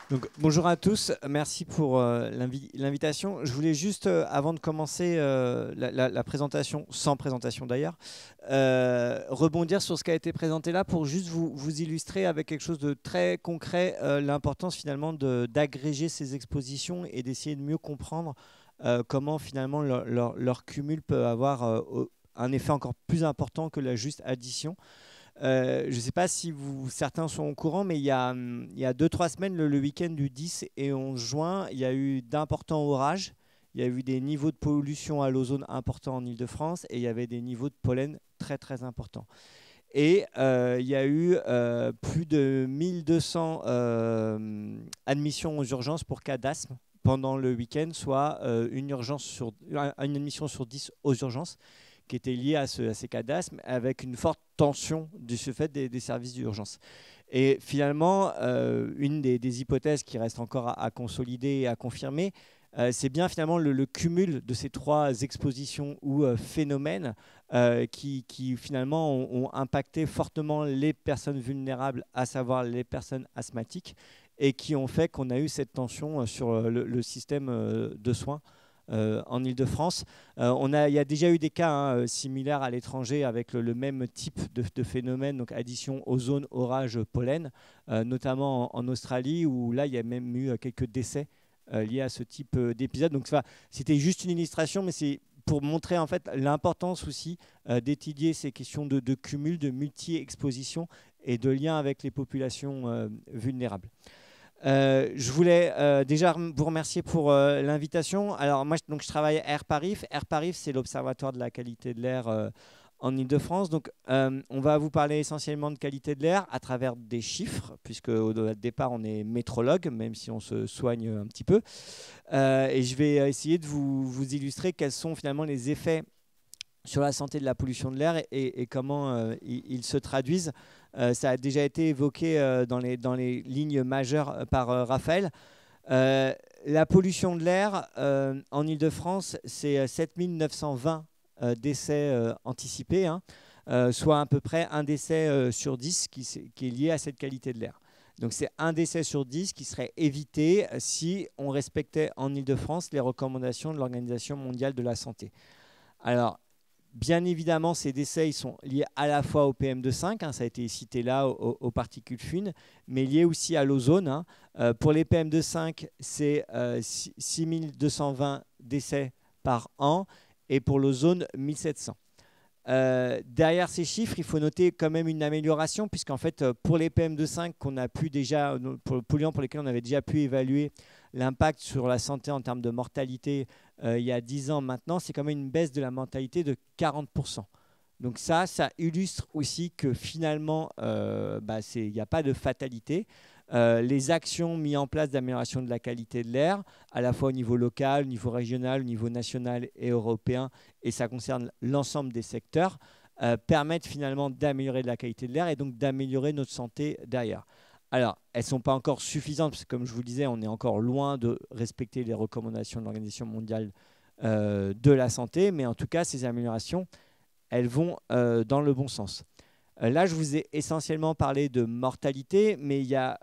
Donc, bonjour à tous, merci pour l'invitation. Je voulais juste, avant de commencer la présentation, sans présentation d'ailleurs, rebondir sur ce qui a été présenté là pour juste vous illustrer avec quelque chose de très concret l'importance finalement d'agréger ces expositions et d'essayer de mieux comprendre comment finalement leur cumul peut avoir un effet encore plus important que la juste addition. Je ne sais pas si certains sont au courant, mais il y a 2-3 semaines, le week-end du 10 et 11 juin, il y a eu d'importants orages. Il y a eu des niveaux de pollution à l'ozone importants en Île-de-France et il y avait des niveaux de pollen très très importants. Et il y a eu plus de 1200 admissions aux urgences pour cas d'asthme pendant le week-end, soit une admission sur 10 aux urgences qui étaient liés à ces cas d'asthme, avec une forte tension de ce fait des services d'urgence. Et finalement, une des hypothèses qui reste encore à consolider et à confirmer, c'est bien finalement le cumul de ces trois expositions ou phénomènes qui finalement ont impacté fortement les personnes vulnérables, à savoir les personnes asthmatiques, et qui ont fait qu'on a eu cette tension sur le système de soins en Île-de-France. Il y a déjà eu des cas similaires à l'étranger avec le même type de phénomène, donc addition ozone, orage, pollen, notamment en Australie, où là, il y a même eu quelques décès liés à ce type d'épisode. Donc, c'était juste une illustration, mais c'est pour montrer en fait l'importance aussi d'étudier ces questions de cumul, de multi-exposition et de lien avec les populations vulnérables. Je voulais déjà vous remercier pour l'invitation. Alors moi, je travaille à AirParif. AirParif, c'est l'Observatoire de la qualité de l'air en Île-de-France. Donc, on va vous parler essentiellement de qualité de l'air à travers des chiffres, puisque au départ, on est métrologue, même si on se soigne un petit peu. Et je vais essayer de vous illustrer quels sont finalement les effets sur la santé de la pollution de l'air et comment ils se traduisent. Ça a déjà été évoqué dans les lignes majeures par Raphaël. La pollution de l'air en Île-de-France, c'est 7920 décès anticipés, hein, soit à peu près un décès sur 10 qui est lié à cette qualité de l'air. Donc c'est un décès sur 10 qui serait évité si on respectait en Île-de-France les recommandations de l'Organisation mondiale de la santé. Alors, bien évidemment, ces décès ils sont liés à la fois au PM2,5, hein, ça a été cité là, aux particules fines, mais liés aussi à l'ozone. Hein. Pour les PM2,5, c'est 6220 décès par an, et pour l'ozone, 1700. Derrière ces chiffres, il faut noter quand même une amélioration, puisqu'en fait, pour les PM2,5 qu'on a pu déjà, pour les polluants pour lesquels on avait déjà pu évaluer l'impact sur la santé en termes de mortalité il y a 10 ans maintenant, c'est quand même une baisse de la mortalité de 40%. Donc ça illustre aussi que finalement, il n'y a pas de fatalité. Les actions mises en place d'amélioration de la qualité de l'air, à la fois au niveau local, au niveau régional, au niveau national et européen, et ça concerne l'ensemble des secteurs, permettent finalement d'améliorer la qualité de l'air et donc d'améliorer notre santé derrière. Alors, elles ne sont pas encore suffisantes, parce que comme je vous le disais, on est encore loin de respecter les recommandations de l'Organisation mondiale de la santé, mais en tout cas, ces améliorations, elles vont dans le bon sens. Là, je vous ai essentiellement parlé de mortalité, mais il y a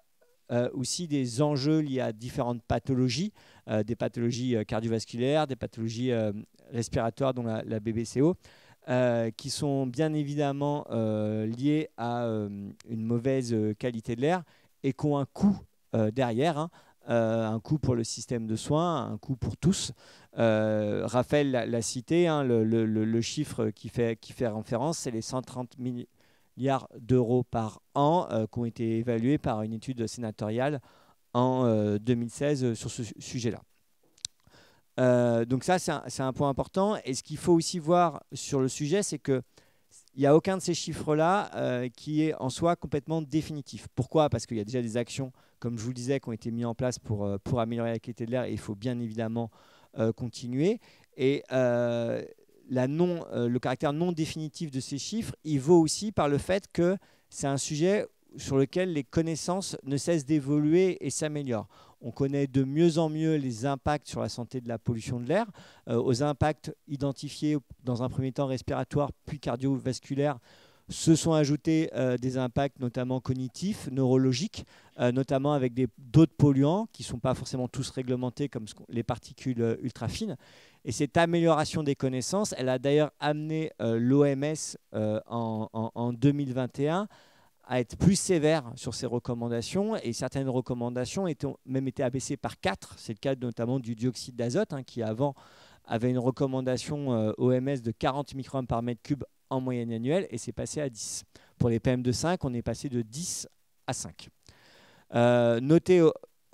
aussi des enjeux liés à différentes pathologies, des pathologies cardiovasculaires, des pathologies respiratoires, dont la BBCO, qui sont bien évidemment liées à une mauvaise qualité de l'air et qui ont un coût derrière, hein, un coût pour le système de soins, un coût pour tous. Raphaël l'a cité, hein, le chiffre qui fait référence, c'est les 130 milliards d'euros par an qui ont été évalués par une étude sénatoriale en 2016 sur ce sujet-là. Donc ça, c'est un point important. Et ce qu'il faut aussi voir sur le sujet, c'est qu'il n'y a aucun de ces chiffres-là qui est en soi complètement définitif. Pourquoi? Parce qu'il y a déjà des actions, comme je vous le disais, qui ont été mises en place pour améliorer la qualité de l'air, et il faut bien évidemment continuer. Et le caractère non définitif de ces chiffres, il vaut aussi par le fait que c'est un sujet sur lequel les connaissances ne cessent d'évoluer et s'améliorent. On connaît de mieux en mieux les impacts sur la santé de la pollution de l'air, aux impacts identifiés dans un premier temps respiratoires puis cardiovasculaires. Se sont ajoutés des impacts notamment cognitifs, neurologiques, notamment avec d'autres polluants qui ne sont pas forcément tous réglementés comme les particules ultra fines. Et cette amélioration des connaissances, elle a d'ailleurs amené l'OMS en 2021 à être plus sévère sur ses recommandations, et certaines recommandations ont même été abaissées par 4. C'est le cas notamment du dioxyde d'azote, qui avant avait une recommandation OMS de 40 microgrammes par mètre cube en moyenne annuelle, et c'est passé à 10. Pour les PM2,5, on est passé de 10 à 5. Notez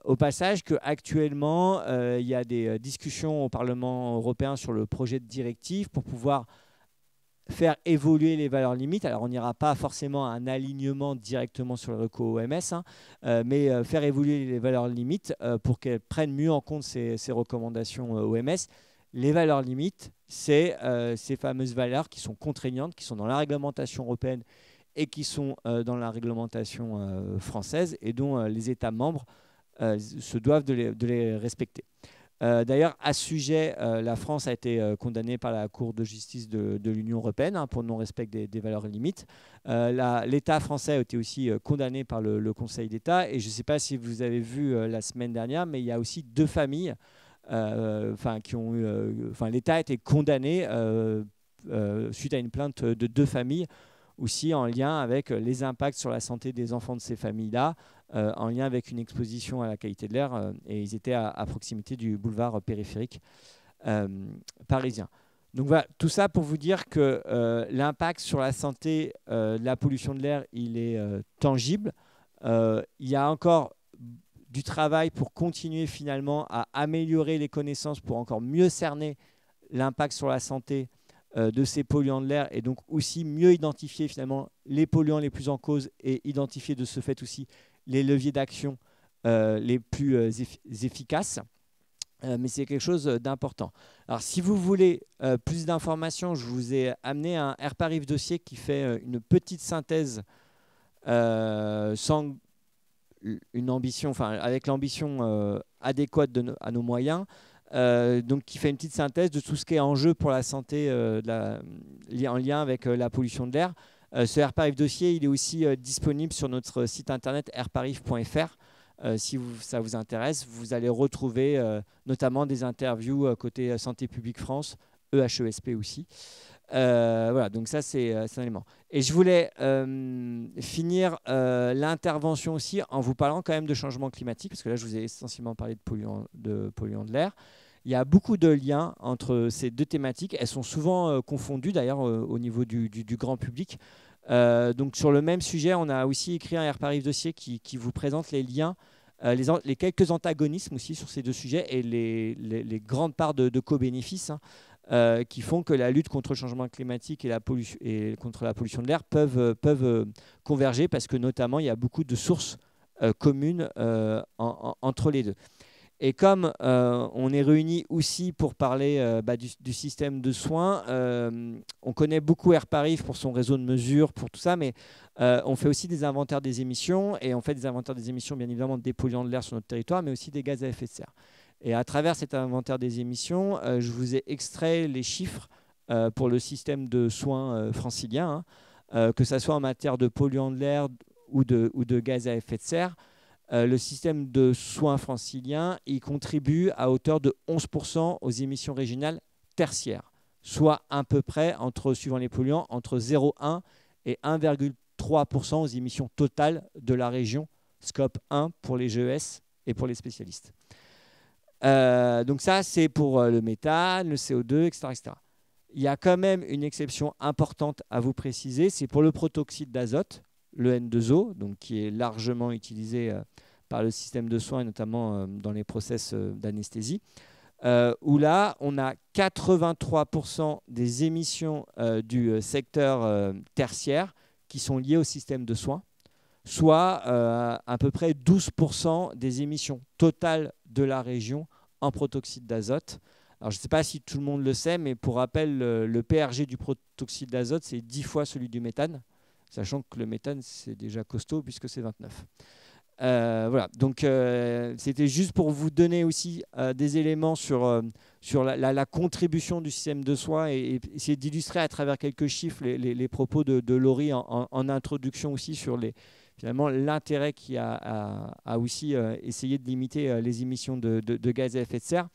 au passage qu'actuellement, il y a des discussions au Parlement européen sur le projet de directive pour pouvoir faire évoluer les valeurs limites. Alors, on n'ira pas forcément à un alignement directement sur le recours OMS, mais faire évoluer les valeurs limites pour qu'elles prennent mieux en compte ces recommandations OMS. Les valeurs limites, c'est ces fameuses valeurs qui sont contraignantes, qui sont dans la réglementation européenne et qui sont dans la réglementation française, et dont les États membres se doivent de les respecter. D'ailleurs, à ce sujet, la France a été condamnée par la Cour de justice de l'Union européenne pour non-respect des valeurs limites. L'État français a été aussi condamné par le Conseil d'État. Et je ne sais pas si vous avez vu la semaine dernière, mais il y a aussi 2 familles qui ont eu... l'État a été condamné suite à une plainte de 2 familles, aussi en lien avec les impacts sur la santé des enfants de ces familles-là, en lien avec une exposition à la qualité de l'air, et ils étaient à proximité du boulevard périphérique parisien. Donc voilà, tout ça pour vous dire que l'impact sur la santé de la pollution de l'air, il est tangible. Il y a encore du travail pour continuer finalement à améliorer les connaissances pour encore mieux cerner l'impact sur la santé de ces polluants de l'air, et donc aussi mieux identifier finalement les polluants les plus en cause et identifier de ce fait aussi les leviers d'action les plus efficaces. Mais c'est quelque chose d'important. Alors si vous voulez plus d'informations, je vous ai amené un AirParif dossier qui fait une petite synthèse sans une ambition, avec l'ambition adéquate à nos moyens. Donc qui fait une petite synthèse de tout ce qui est en jeu pour la santé en lien avec la pollution de l'air. Ce AirParif dossier, il est aussi disponible sur notre site internet airparif.fr. Si ça vous intéresse, vous allez retrouver notamment des interviews côté Santé publique France, EHESP aussi. Voilà, donc ça c'est un élément. Et je voulais finir l'intervention aussi en vous parlant quand même de changement climatique, parce que là je vous ai essentiellement parlé de polluants de l'air. Il y a beaucoup de liens entre ces 2 thématiques. Elles sont souvent confondues d'ailleurs au niveau du grand public. Donc sur le même sujet, on a aussi écrit un AirParif dossier qui vous présente les liens, les quelques antagonismes aussi sur ces 2 sujets, et les grandes parts de co-bénéfices qui font que la lutte contre le changement climatique et contre la pollution de l'air peuvent converger, parce que notamment il y a beaucoup de sources communes entre les 2. Et comme on est réunis aussi pour parler du système de soins, on connaît beaucoup AirParif pour son réseau de mesure, pour tout ça, mais on fait aussi des inventaires des émissions, et on fait des inventaires des émissions bien évidemment des polluants de l'air sur notre territoire, mais aussi des gaz à effet de serre. Et à travers cet inventaire des émissions, je vous ai extrait les chiffres pour le système de soins francilien, que ce soit en matière de polluants de l'air ou de gaz à effet de serre. Le système de soins francilien, il contribue à hauteur de 11% aux émissions régionales tertiaires, soit à peu près, suivant les polluants, entre 0,1 et 1,3% aux émissions totales de la région, scope 1 pour les GES et pour les spécialistes. Donc ça, c'est pour le méthane, le CO2, etc., etc. Il y a quand même une exception importante à vous préciser, c'est pour le protoxyde d'azote, le N2O, donc qui est largement utilisé par le système de soins, et notamment dans les process d'anesthésie, où là, on a 83% des émissions du secteur tertiaire qui sont liées au système de soins, soit à peu près 12% des émissions totales de la région en protoxyde d'azote. Alors, je ne sais pas si tout le monde le sait, mais pour rappel, le PRG du protoxyde d'azote, c'est 10 fois celui du méthane, sachant que le méthane, c'est déjà costaud puisque c'est 29. Voilà, donc c'était juste pour vous donner aussi des éléments sur la contribution du système de soins et essayer d'illustrer à travers quelques chiffres les propos de Laurie en introduction aussi sur finalement l'intérêt qu'il y a à aussi essayer de limiter les émissions de gaz à effet de serre.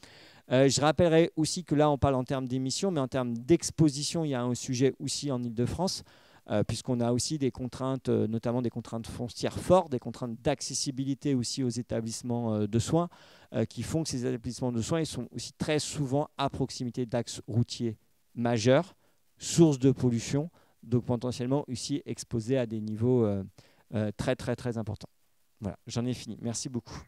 Je rappellerai aussi que là, on parle en termes d'émissions, mais en termes d'exposition, il y a un sujet aussi en Île-de-France, puisqu'on a aussi des contraintes, notamment des contraintes foncières fortes, des contraintes d'accessibilité aussi aux établissements de soins, qui font que ces établissements de soins ils sont aussi très souvent à proximité d'axes routiers majeurs, sources de pollution, donc potentiellement aussi exposés à des niveaux très, très, très importants. Voilà, j'en ai fini. Merci beaucoup.